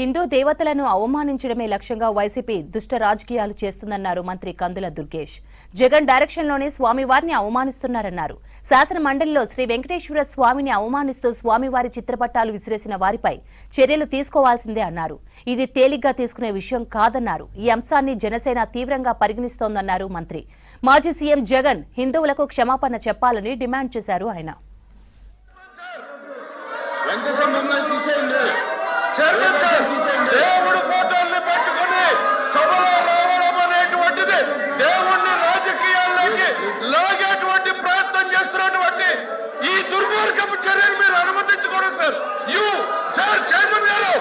హిందూ దేవతలను అవమానించడమే లక్ష్యంగా వైసీపీ దుష్ట రాజకీయాలు చేస్తుందన్నారు మంత్రి కందుల దుర్గేష్. జగన్ డైరెక్షన్లోనే స్వామివారిని అవమానిస్తున్నారన్నారు. శాసన మండలిలో శ్రీ వెంకటేశ్వర స్వామిని అవమానిస్తూ స్వామివారి చిత్రపటాలు విసిరేసిన వారిపై చర్యలు తీసుకోవాల్సిందే అన్నారు. ఇది తేలిగ్గా తీసుకునే విషయం కాదన్నారు. ఈ అంశాన్ని జనసేన తీవ్రంగా పరిగణిస్తోందన్నారు మంత్రి. మాజీ సీఎం జగన్ హిందువులకు క్షమాపణ చెప్పాలని డిమాండ్ చేశారు ఆయన. దేవుడు ఫోటోల్ని పెట్టుకుని సభలో రావడం అనేటువంటిది దేవుణ్ణి రాజకీయాల్లోకి లాగేటువంటి ప్రయత్నం చేస్తున్నటువంటి ఈ దుర్మార్గపు చర్యను మీరు అనుమతించకూడదు సార్. సార్ చైర్మన్ గారు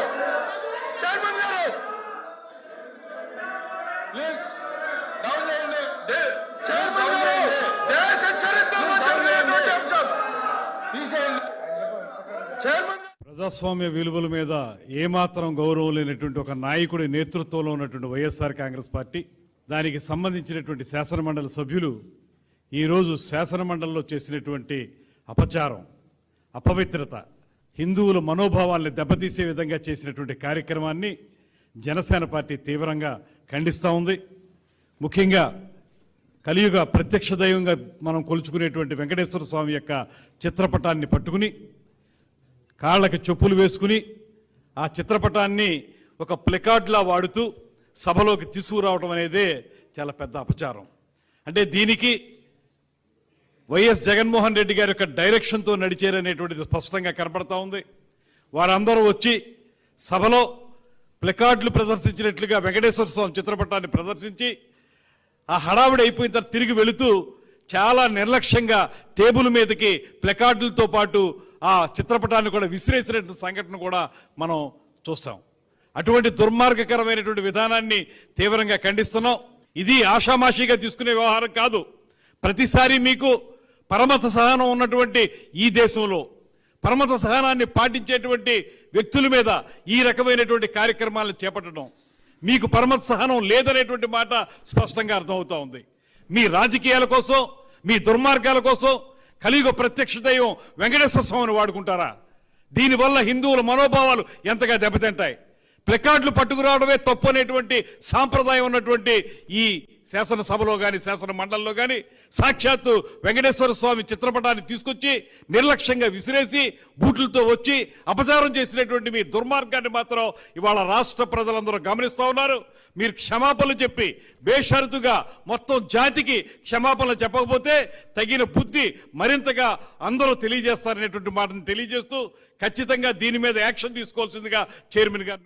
ప్లీజ్ డౌన్ చేయండి. చైర్మన్ గారు దేశ చరిత్రలో జరిగినటువంటి అంశం తీసేయండి. చైర్మన్ ప్రజాస్వామ్య విలువల మీద ఏమాత్రం గౌరవం లేనటువంటి ఒక నాయకుడి నేతృత్వంలో ఉన్నటువంటి వైఎస్ఆర్ కాంగ్రెస్ పార్టీ, దానికి సంబంధించినటువంటి శాసనమండలి సభ్యులు ఈరోజు శాసనమండలిలో చేసినటువంటి అపచారం, అపవిత్రత, హిందువుల మనోభావాల్ని దెబ్బతీసే విధంగా చేసినటువంటి కార్యక్రమాన్ని జనసేన పార్టీ తీవ్రంగా ఖండిస్తూ ఉంది. ముఖ్యంగా కలియుగ ప్రత్యక్ష దైవంగా మనం కొలుచుకునేటువంటి వెంకటేశ్వర స్వామి యొక్క చిత్రపటాన్ని పట్టుకుని కాళ్ళకి చెప్పులు వేసుకుని ఆ చిత్రపటాన్ని ఒక ప్లకార్డ్లా వాడుతూ సభలోకి తీసుకురావడం అనేదే చాలా పెద్ద అపచారం. అంటే దీనికి వైఎస్ జగన్మోహన్ రెడ్డి గారి యొక్క డైరెక్షన్తో నడిచేరనేటువంటిది స్పష్టంగా కనపడతా ఉంది. వారందరూ వచ్చి సభలో ప్లకార్డులు ప్రదర్శించినట్లుగా వెంకటేశ్వర స్వామి చిత్రపటాన్ని ప్రదర్శించి ఆ హడావిడి అయిపోయిన తర్వాత తిరిగి వెళుతూ చాలా నిర్లక్ష్యంగా టేబుల్ మీదకి ప్లకార్డులతో పాటు ఆ చిత్రపటాన్ని కూడా విసిరేసినటువంటి సంఘటన కూడా మనం చూస్తాం. అటువంటి దుర్మార్గకరమైనటువంటి విధానాన్ని తీవ్రంగా ఖండిస్తున్నాం. ఇది ఆషామాషిగా తీసుకునే వ్యవహారం కాదు. ప్రతిసారి మీకు పరమత సహనం ఉన్నటువంటి ఈ దేశంలో పరమత సహనాన్ని పాటించేటువంటి వ్యక్తుల మీద ఈ రకమైనటువంటి కార్యక్రమాలను చేపట్టడం, మీకు పరమత సహనం లేదనేటువంటి మాట స్పష్టంగా అర్థమవుతా ఉంది. మీ రాజకీయాల కోసం, మీ దుర్మార్గాల కోసం కలియుగ ప్రత్యక్ష దైవం వెంకటేశ్వర స్వామిని వాడుకుంటారా? దీనివల్ల హిందువుల మనోభావాలు ఎంతగా దెబ్బతింటాయి. ప్లకార్డులు పట్టుకురావడమే తప్పు అనేటువంటి సాంప్రదాయం ఉన్నటువంటి ఈ శాసనసభలో కానీ శాసన మండలిలో కానీ సాక్షాత్తు వెంకటేశ్వర స్వామి చిత్రపటాన్ని తీసుకొచ్చి నిర్లక్ష్యంగా విసిరేసి బూట్లతో వచ్చి అపచారం చేసినటువంటి మీ దుర్మార్గాన్ని మాత్రం ఇవాళ రాష్ట్ర ప్రజలందరూ గమనిస్తూ ఉన్నారు. మీరు క్షమాపణలు చెప్పి బేషరతుగా మొత్తం జాతికి క్షమాపణలు చెప్పకపోతే తగిన బుద్ధి మరింతగా అందరూ తెలియజేస్తారనేటువంటి మాటను తెలియజేస్తూ ఖచ్చితంగా దీని మీద యాక్షన్ తీసుకోవాల్సిందిగా చైర్మన్ గారు